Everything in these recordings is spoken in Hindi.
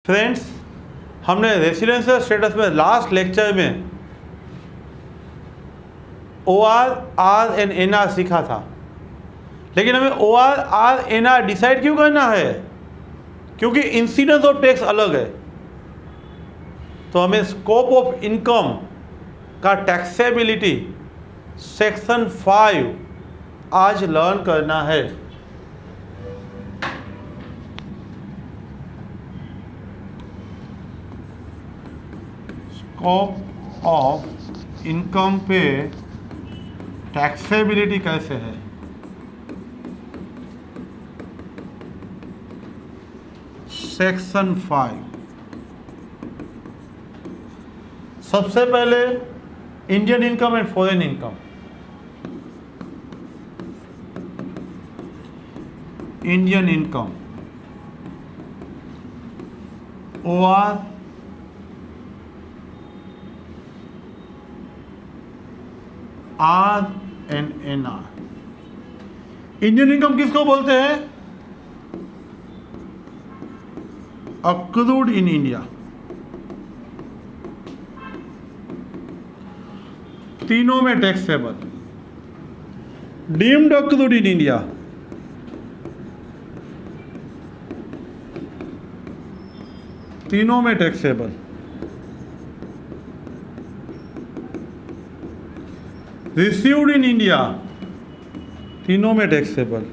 फ्रेंड्स, हमने रेसिडेंशियल स्टेटस में लास्ट लेक्चर में OR, R एंड NR सीखा था, लेकिन हमें OR, R, NR डिसाइड क्यों करना है? क्योंकि इंसिडेंस और टैक्स अलग है। तो हमें स्कोप ऑफ इनकम का टैक्सेबिलिटी सेक्शन 5 आज लर्न करना है। स्कोप ऑफ इनकम पे टैक्सेबिलिटी कैसे है? सेक्शन 5। सबसे पहले Indian income and foreign income. Indian income OR, R and NR। Indian income किसको बोलते हैं? Accrued in India. तीनों में taxable. Deemed accrued in India, तीनों में टैक्सेबल। रिसीव्ड इन इंडिया, तीनों में taxable.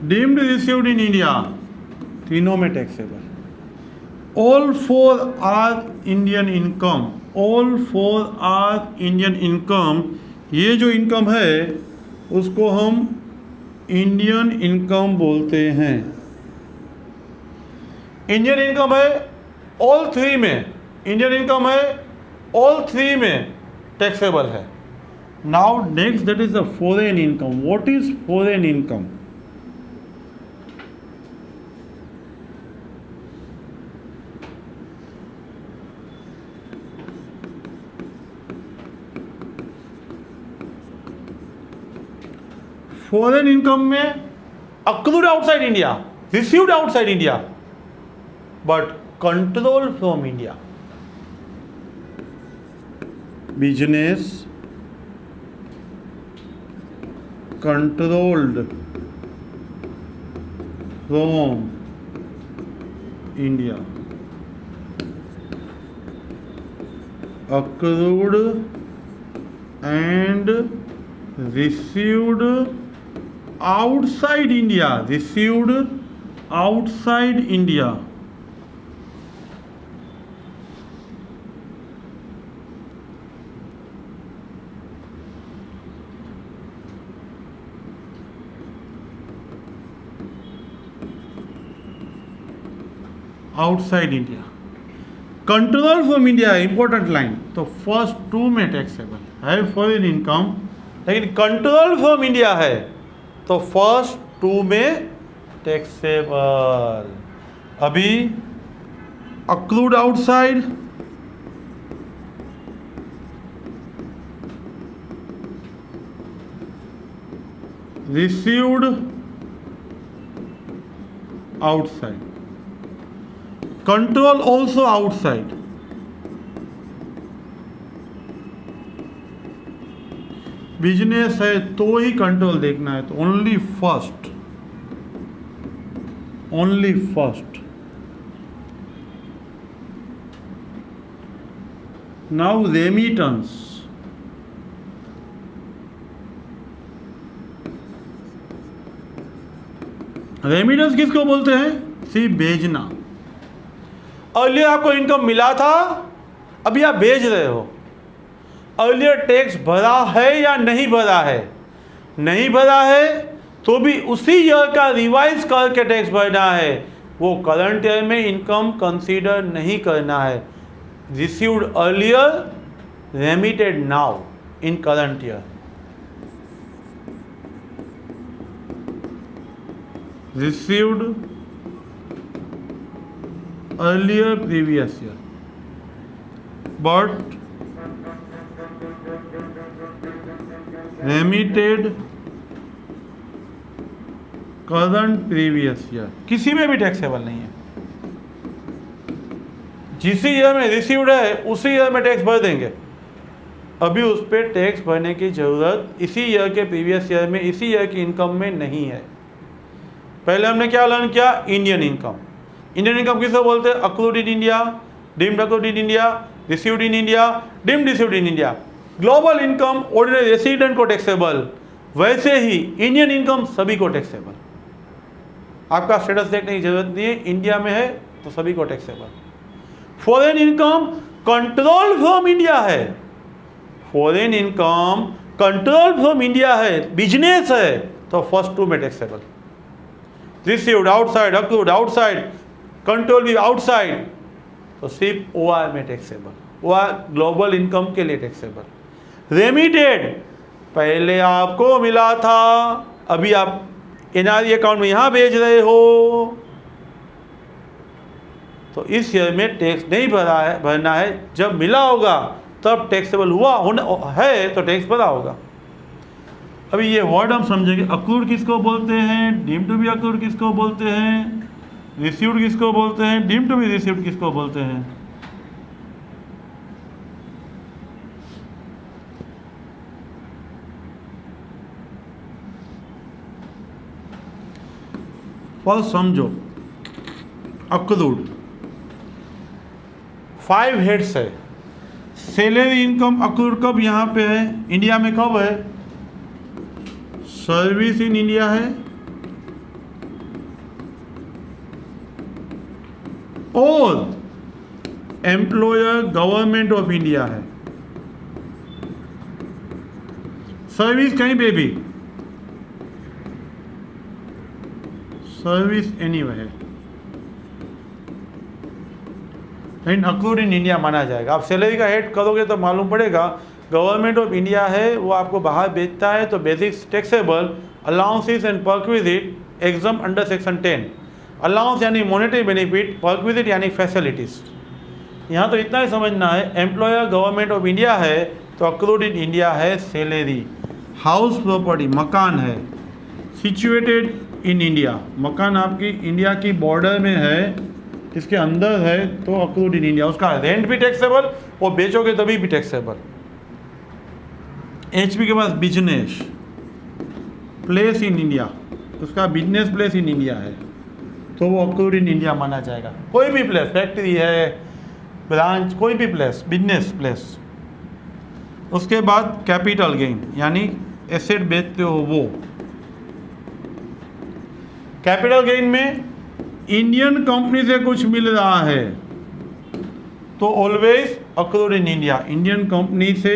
Deemed received in India, तीनों में taxable. All four are Indian income. All four are Indian income. ये जो इनकम है उसको हम इंडियन इनकम बोलते हैं। इंडियन इनकम है ऑल थ्री में। इंडियन इनकम है ऑल थ्री में टैक्सेबल है। Now next, that is the foreign income. What is foreign income? Foreign income में accrued outside India, received outside India, but control from India. Business controlled from India. Accrued and received outside India. Received outside India. Outside India. Control from India, important line. तो फर्स्ट टू में टैक्सेबल है फॉरेन इनकम, लेकिन कंट्रोल फ्रॉम इंडिया है तो फर्स्ट टू में टैक्सेबल। अभी accrued outside, received outside, control also outside. Business है तो ही कंट्रोल देखना है, तो only first, only first. Now remittance. Remittance किसको बोलते हैं? सी भेजना। अर्लियर आपको इनकम मिला था, अभी आप भेज रहे हो। अर्लियर टैक्स भरा है या नहीं भरा है? नहीं भरा है तो भी उसी ईयर का रिवाइज करके टैक्स भरना है। वो करंट ईयर में इनकम कंसीडर नहीं करना है। Received earlier, remitted now in current year. Received earlier previous year, but remitted current previous year, किसी में भी टैक्सेबल नहीं है। जिस ईयर में रिसीव्ड है उसी ईयर में टैक्स भर देंगे, अभी उस पर टैक्स भरने की ज़रूरत इसी ईयर के प्रीवियस ईयर में, इसी ईयर की इनकम में नहीं है। पहले हमने क्या लर्न किया? Indian income. इंडियन इनकम किसको बोलते हैं? Accrued in India, deemed accrued in India, received in India, deemed received in India. Global income ordinary resident को टैक्सेबल, वैसे ही इंडियन इनकम सभी को टैक्सेबल। आपका स्टेटस देखने की जरूरत नहीं है, इंडिया में है तो सभी को taxable. Foreign income control from India है, foreign income control from India है, बिजनेस है, तो फर्स्ट टू में taxable. Received outside, accrued outside, control भी आउटसाइड, तो सिर्फ ओआर में टैक्सेबल। ओआर ग्लोबल इनकम के लिए टैक्सेबल। रेमिटेड पहले आपको मिला था, अभी आप एनआरई अकाउंट में यहां भेज रहे हो, तो इस ईयर में टैक्स नहीं भरना है। जब मिला होगा तब टैक्सेबल है तो टैक्स भरा होगा। अभी ये वर्ड हम समझेंगे। अक्रूड किसको बोलते हैं? डीम्ड टू बी अक्रूड किसको बोलते हैं? रिसीव्ड किसको बोलते हैं? डीम्ड टू बी रिसीव्ड किसको बोलते हैं? फर्स्ट समझो, अक्रूड 5 हेड्स है। सैलरी इनकम अक्रूड कब यहाँ पे है? इंडिया में कब है? सर्विस इन इंडिया है और एम्प्लॉयर गवर्नमेंट ऑफ इंडिया है। सर्विस कहीं पे भी, सर्विस एनीवे है, लेकिन अक्रूड इन इंडिया माना जाएगा। आप सैलरी का हेड करोगे तो मालूम पड़ेगा, गवर्नमेंट ऑफ इंडिया है, वो आपको बाहर बेचता है, तो basic taxable, allowances and perquisite exam under section 10। Allowance यानी मॉनेटरी बेनिफिट, परक्विजिट यानी फैसिलिटीज। यहाँ तो इतना ही समझना है, एम्प्लॉयर गवर्नमेंट ऑफ इंडिया है तो अक्रूड इन इंडिया है सैलरी। हाउस प्रॉपर्टी मकान है, सिचुएटेड इन इंडिया, मकान आपकी इंडिया की बॉर्डर में है, इसके अंदर है, तो अक्रूड इन इंडिया, उसका रेंट भी टैक्सेबल, वो बेचोगे तभी भी टैक्सेबल। एचपी के पास बिजनेस प्लेस इन इंडिया, उसका बिजनेस प्लेस इन इंडिया है, तो वो अक्रूड इन इंडिया माना जाएगा। कोई भी प्लेस, फैक्ट्री है, ब्रांच, कोई भी प्लेस, बिजनेस प्लेस। उसके बाद कैपिटल गेन यानी एसेट बेचते हो वो। कैपिटल गेन में इंडियन कंपनी से कुछ मिल रहा है तो always accrued in India. Indian company से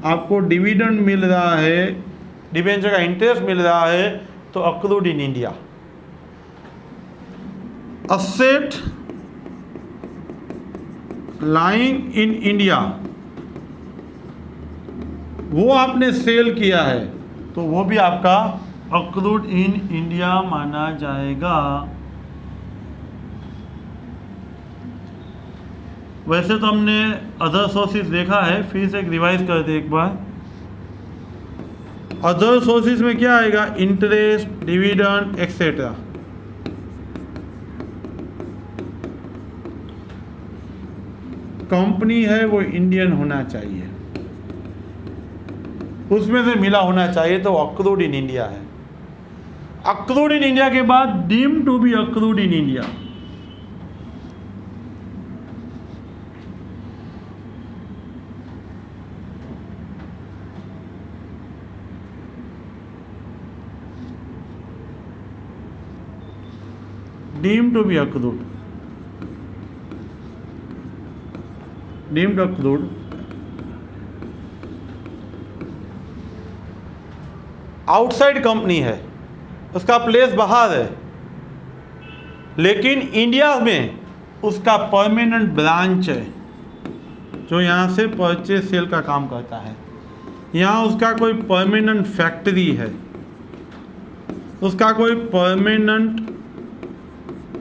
आपको डिविडेंड मिल रहा है, डिबेंचर का इंटरेस्ट मिल रहा है, तो accrued in India. Asset lying in India, वो आपने सेल किया है तो वो भी आपका अक्रूड इन इंडिया माना जाएगा। वैसे तो हमने अदर सोर्सेज देखा है, फिर से एक रिवाइज कर दे एक बार। अदर सोर्सेज में क्या आएगा? Interest, dividend etcetera. कंपनी है वो इंडियन होना चाहिए, उसमें से मिला होना चाहिए, तो अक्रूड इन इंडिया है। अक्रूड इन इंडिया के बाद deemed to be accrued in India. Deemed to be accrued, deemed accrued outside company है, उसका प्लेस बाहर है, लेकिन इंडिया में उसका परमानेंट ब्रांच है जो यहाँ से परचेज सेल का काम करता है। यहाँ उसका कोई परमानेंट फैक्ट्री है, उसका कोई परमानेंट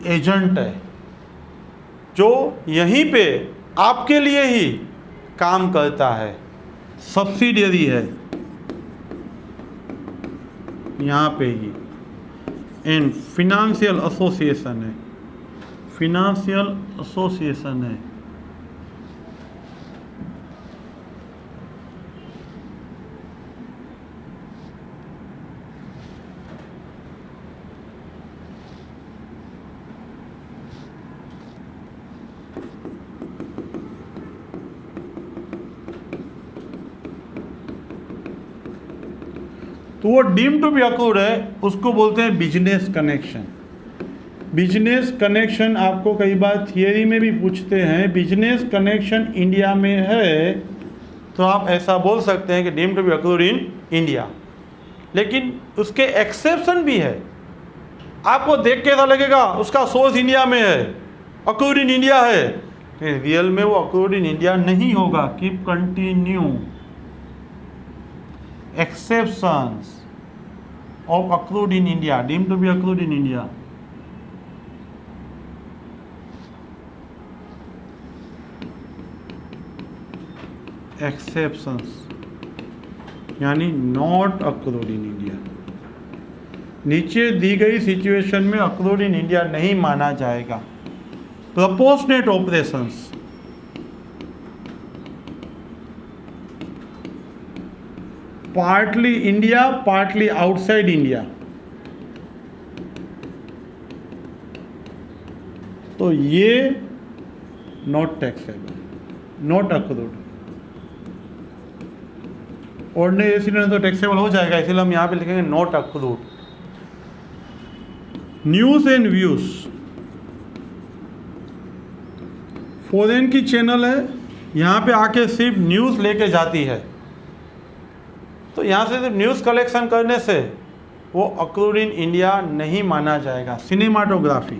एजेंट है जो यहीं पे आपके लिए ही काम करता है, सब्सिडियरी है यहाँ पे ही। एंड फिनेंशियल एसोसिएशन है, फिनेंशियल एसोसिएशन है। तो वो डीम टू बी अक्रूड है, उसको बोलते हैं बिजनेस कनेक्शन। बिजनेस कनेक्शन आपको कई बार थियरी में भी पूछते हैं, बिजनेस कनेक्शन इंडिया में है तो आप ऐसा बोल सकते हैं कि deem to be accrued in India. लेकिन उसके एक्सेप्शन भी है। आपको देख के ऐसा लगेगा उसका सोर्स इंडिया में है, अक्रूड इन इंडिया है, रियल में वो अक्रूड इन इंडिया नहीं होगा। Keep continue. Exceptions of accrued in India, deemed to be accrued in India. Exceptions यानी not accrued in India। नीचे दी गई सिचुएशन में accrued in India नहीं माना जाएगा। Proportionate operations, partly India partly outside India, तो ये not taxable, not accrued. Ordinary resident तो टैक्सेबल हो जाएगा, इसलिए हम यहां पे लिखेंगे not accrued. News and views, foreign की चैनल है, यहां पे आके सिर्फ न्यूज लेके जाती है, तो यहाँ से सिर्फ न्यूज़ कलेक्शन करने से वो अक्रूड इन इंडिया नहीं माना जाएगा। सिनेमाटोग्राफी,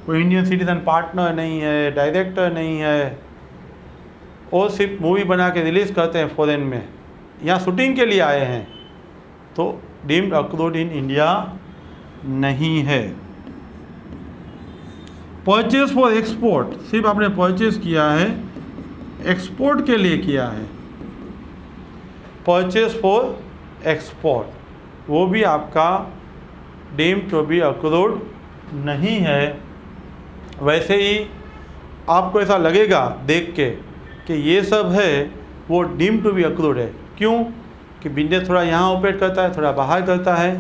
कोई इंडियन सिटीजन पार्टनर नहीं है, डायरेक्टर नहीं है, और सिर्फ मूवी बना के रिलीज़ करते हैं फॉरेन में, यहाँ शूटिंग के लिए आए हैं, तो डीम्ड अक्रूड इन इंडिया नहीं है। परचेज फॉर एक्सपोर्ट, सिर्फ आपने परचेज किया है, एक्सपोर्ट के लिए किया है, परचेज फॉर एक्सपोर्ट, वो भी आपका डीम्ड टू बी अक्रूड नहीं है। वैसे ही आपको ऐसा लगेगा देख के कि ये सब है वो डीम्ड टू बी अक्रूड है। क्यों? कि बिजनेस थोड़ा यहाँ ऑपरेट करता है, थोड़ा बाहर करता है,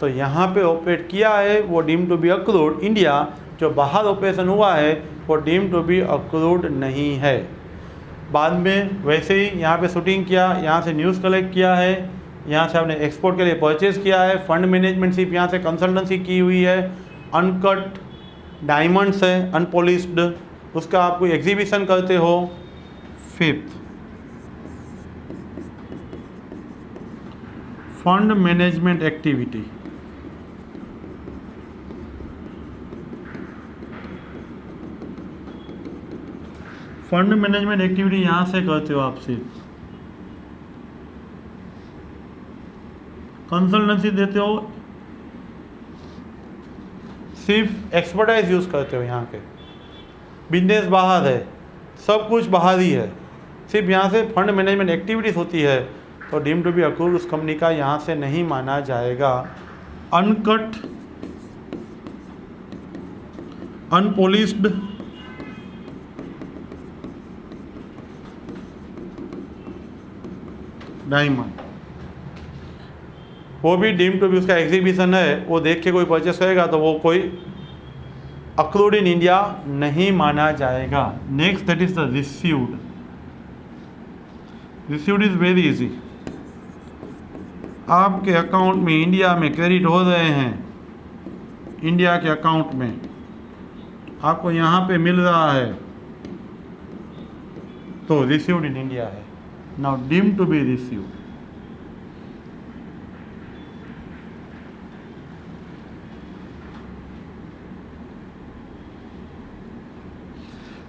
तो यहाँ पे ऑपरेट किया है वो deemed to be accrued. India जो बाहर ऑपरेशन हुआ है वो डीम्ड टू बी अक्रूड नहीं है। बाद में वैसे ही यहाँ पे शूटिंग किया, यहाँ से न्यूज़ कलेक्ट किया है, यहाँ से आपने एक्सपोर्ट के लिए परचेज किया है, फंड मैनेजमेंटशिप यहाँ से कंसल्टेंसी की हुई है, अनकट डायमंड्स है अनपॉलिश्ड, उसका आप कोई एग्जीबिशन करते हो। Fifth, fund management activity, fund management activity यहाँ से करते हो आप, सिर्फ कंसल्टेंसी देते हो, सिर्फ एक्सपर्टाइज यूज़ करते हो। यहाँ के बिजनेस बाहर है, सब कुछ बाहर ही है, सिर्फ यहाँ से फंड मैनेजमेंट एक्टिविटीज़ होती है, तो डीम्ड टू बी अक्रूड उस कंपनी का यहाँ से नहीं माना जाएगा। अनकट अनपॉलिश्ड, डायमंड, वो भी डीम्ड टू बी, उसका एग्जीबिशन है, वो देख के कोई परचेस करेगा तो वो कोई अक्रूड इन इंडिया नहीं माना जाएगा। Next that is the received. Received is very easy. आपके अकाउंट में इंडिया में क्रेडिट हो रहे हैं, इंडिया के अकाउंट में आपको यहाँ पे मिल रहा है, तो रिसीव्ड इन इंडिया है। Now deemed to be received,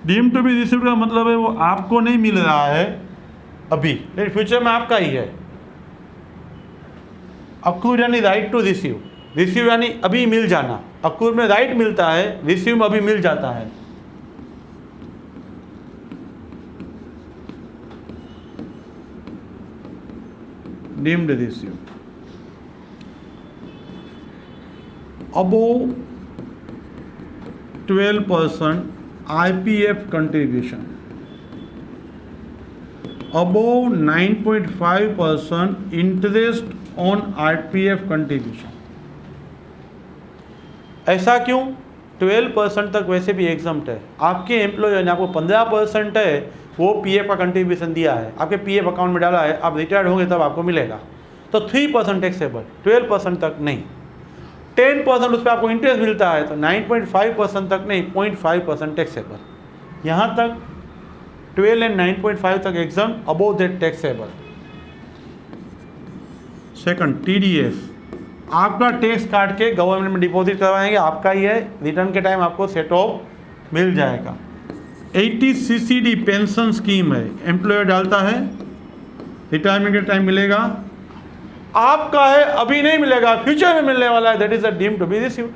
deemed to be received का मतलब है वो आपको नहीं मिल रहा है अभी, लेकिन फ्यूचर में आपका ही है। अक्रूड यानी राइट टू रिसीव, रिसीव यानी अभी मिल जाना। अक्रूड में राइट मिलता है, रिसीव में अभी मिल जाता है। Deemed receive. above 12% IPF contribution, above 9.5% interest on IPF contribution। ऐसा क्यों? 12% तक वैसे भी एग्जम्प्ट है। आपके एम्प्लॉयर ने आपको 15% है वो पीएफ का कंट्रीब्यूशन दिया है, आपके पीएफ अकाउंट में डाला है, आप रिटायर्ड होंगे तब आपको मिलेगा, तो 3% टैक्सेबल, 12% तक नहीं। 10% उस पर आपको इंटरेस्ट मिलता है तो 9.5% तक नहीं, 0.5% टैक्सेबल। यहाँ तक 12 एंड 9.5 तक exam, above that taxable. Second, TDS, आपका टैक्स काट के गवर्नमेंट में डिपॉजिट करवाएंगे, आपका ही है, रिटर्न के टाइम आपको सेट ऑफ मिल जाएगा। 80 CCD पेंशन स्कीम है, एम्प्लॉयर डालता है, रिटायरमेंट के टाइम मिलेगा, आपका है, अभी नहीं मिलेगा, फ्यूचर में मिलने वाला है, that is a deemed to be received.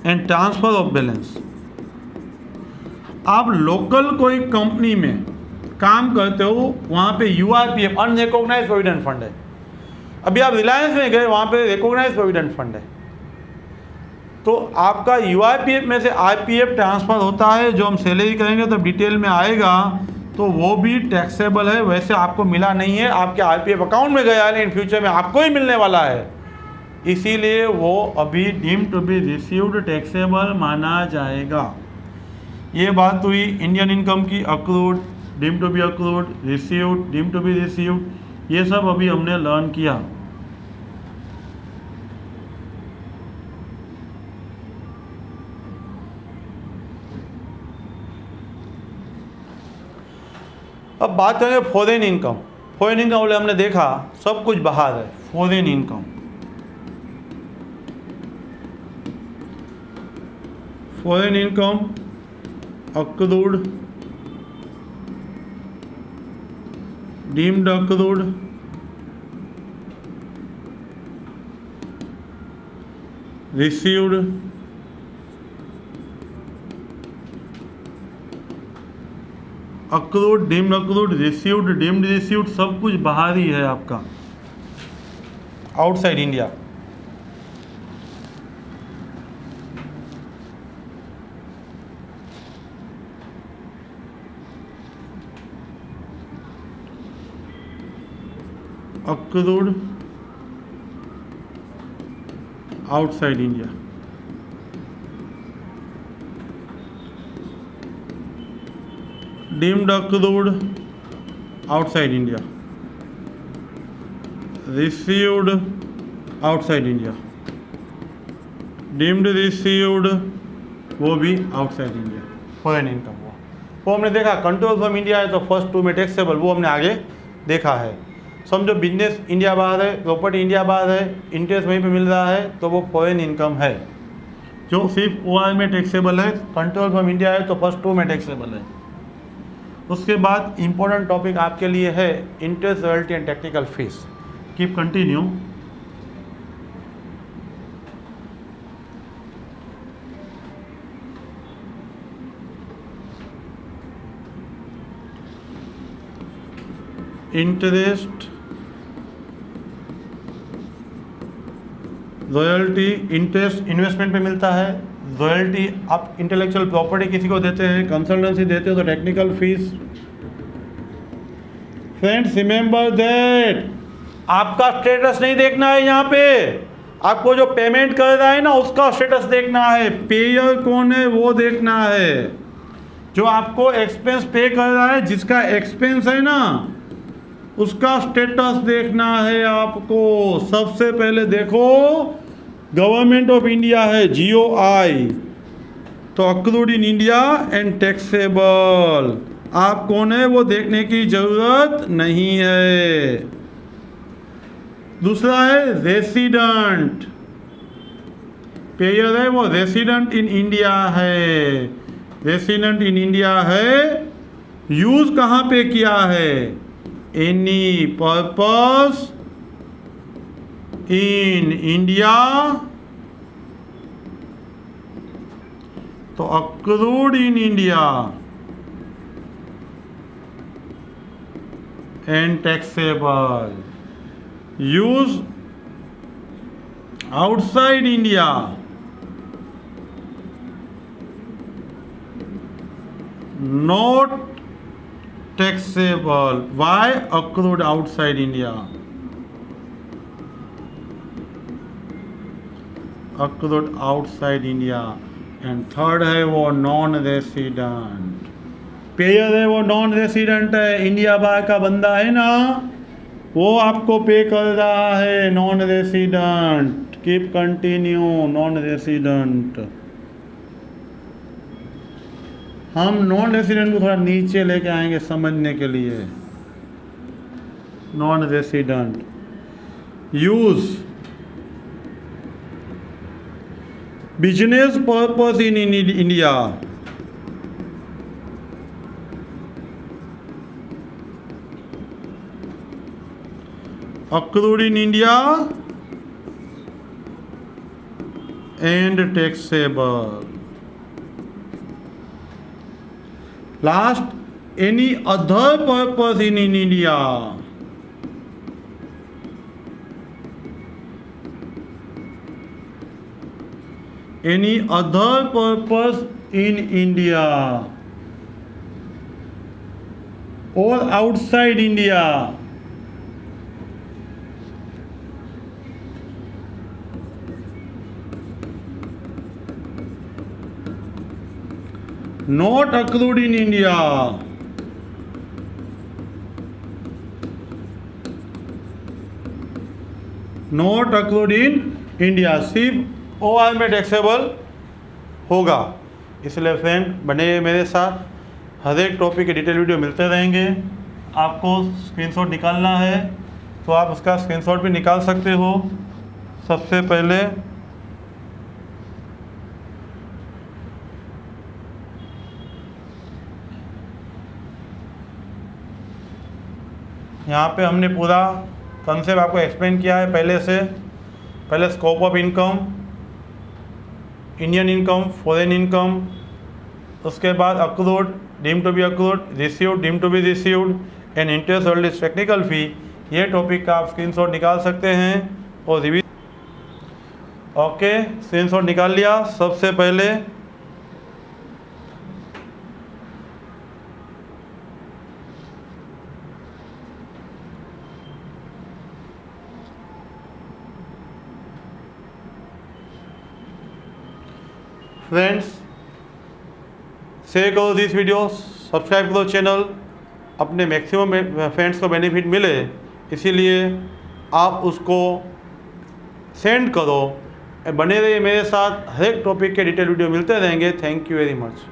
And transfer of balance, आप लोकल कोई कंपनी में काम करते हो, वहां पे URPF अनरिकॉग्नाइज्ड प्रोविडेंट फंड है। अभी आप रिलायंस में गए, वहां पे रिकॉग्नाइज्ड प्रोविडेंट फंड है, तो आपका URPF में से IPF ट्रांसफर होता है, जो हम सैलरी करेंगे तो डिटेल में आएगा, तो वो भी टैक्सेबल है। वैसे आपको मिला नहीं है, आपके IPF अकाउंट में गया है, लेकिन फ्यूचर में आपको ही मिलने वाला है, इसीलिए वो अभी deemed to be received taxable माना जाएगा। ये बात हुई इंडियन इनकम की, accrued, deemed to be accrued, received, deemed to be received, ये सब अभी हमने लर्न किया। अब बात करेंगे फॉरेन इनकम। फॉरेन इनकम वाले हमने देखा सब कुछ बाहर है। Foreign income, foreign income accrued, deemed accrued, received, accrued, deemed accrued, received, deemed received, सब कुछ बाहर ही है आपका, outside India. Accrued outside India, deemed accrued outside India, received outside India, deemed received वो भी आउटसाइड इंडिया। फॉरेन इनकम वो हमने देखा। कंट्रोल फ्रॉम इंडिया है तो फर्स्ट 2 में टैक्सेबल, वो हमने आगे देखा है। समझो बिजनेस इंडिया बाहर है, प्रॉपर्टी इंडिया बाहर है, इंटरेस्ट वहीं पे मिल रहा है, तो वो फॉरेन इनकम है, जो सिर्फ OR में टैक्सेबल है। कंट्रोल फ्रॉम इंडिया है तो फर्स्ट 2 में टैक्सेबल है। उसके बाद इंपॉर्टेंट टॉपिक आपके लिए है interest, royalty and technical fees. Keep continue. Interest, royalty, interest investment पे मिलता है, रॉयल्टी आप इंटेलेक्चुअल प्रॉपर्टी किसी को देते हैं, कंसल्टेंसी देते हो तो technical fees. Friends remember that आपका स्टेटस नहीं देखना है, यहाँ पे आपको जो पेमेंट कर रहा है ना उसका स्टेटस देखना है, पेयर कौन है वो देखना है। जो आपको एक्सपेंस पे कर रहा है, जिसका एक्सपेंस है ना उसका स्टेटस देखना है आपको। सबसे पहले देखो गवर्नमेंट ऑफ इंडिया है GOI, तो accrued in India and taxable. आप कौन है वो देखने की जरूरत नहीं है। दूसरा है रेसिडेंट, पेयर है वो रेसिडेंट इन इंडिया है, रेसिडेंट इन इंडिया है। यूज कहाँ पे किया है? एनी पर्पस इन इंडिया, तो accrued in India and taxable. Use outside India. Not taxable. Why accrued outside India? Accrued outside India. And third है वो नॉन रेसिडेंट. पेयर है वो नॉन रेसिडेंट है, इंडिया बाहर का बंदा है ना, वो आपको पे कर रहा है. Non resident. Keep continue. Non resident. हम नॉन रेसिडेंट को थोड़ा नीचे लेके आएंगे समझने के लिए. Non resident. Use business purpose in India. accrued in India and taxable. Last, any other purpose in India. Any other purpose in India or outside India. Not accrued in India. Not accrued in India. सिर्फ OR में टैक्सेबल होगा. इसलिए फ्रेंड बने मेरे साथ, हर एक टॉपिक के डिटेल वीडियो मिलते रहेंगे. आपको स्क्रीनशॉट निकालना है तो आप उसका स्क्रीनशॉट भी निकाल सकते हो. सबसे पहले यहाँ पे हमने पूरा कंसेप्ट आपको एक्सप्लेन किया है पहले से. पहले scope of income, Indian income, foreign income, उसके बाद accrued, deem to be accrued, received, deem to be received and interest earned is technical fee. ये टॉपिक का आप स्क्रीनशॉट निकाल सकते हैं और रिवीज. ओके, स्क्रीनशॉट निकाल लिया. सबसे पहले फ्रेंड्स शेयर करो दिस वीडियो, सब्सक्राइब करो चैनल, अपने मैक्सिमम फ्रेंड्स को बेनिफिट मिले, इसीलिए आप उसको सेंड करो. बने रहिए मेरे साथ, हर एक टॉपिक के डिटेल वीडियो मिलते रहेंगे. Thank you very much.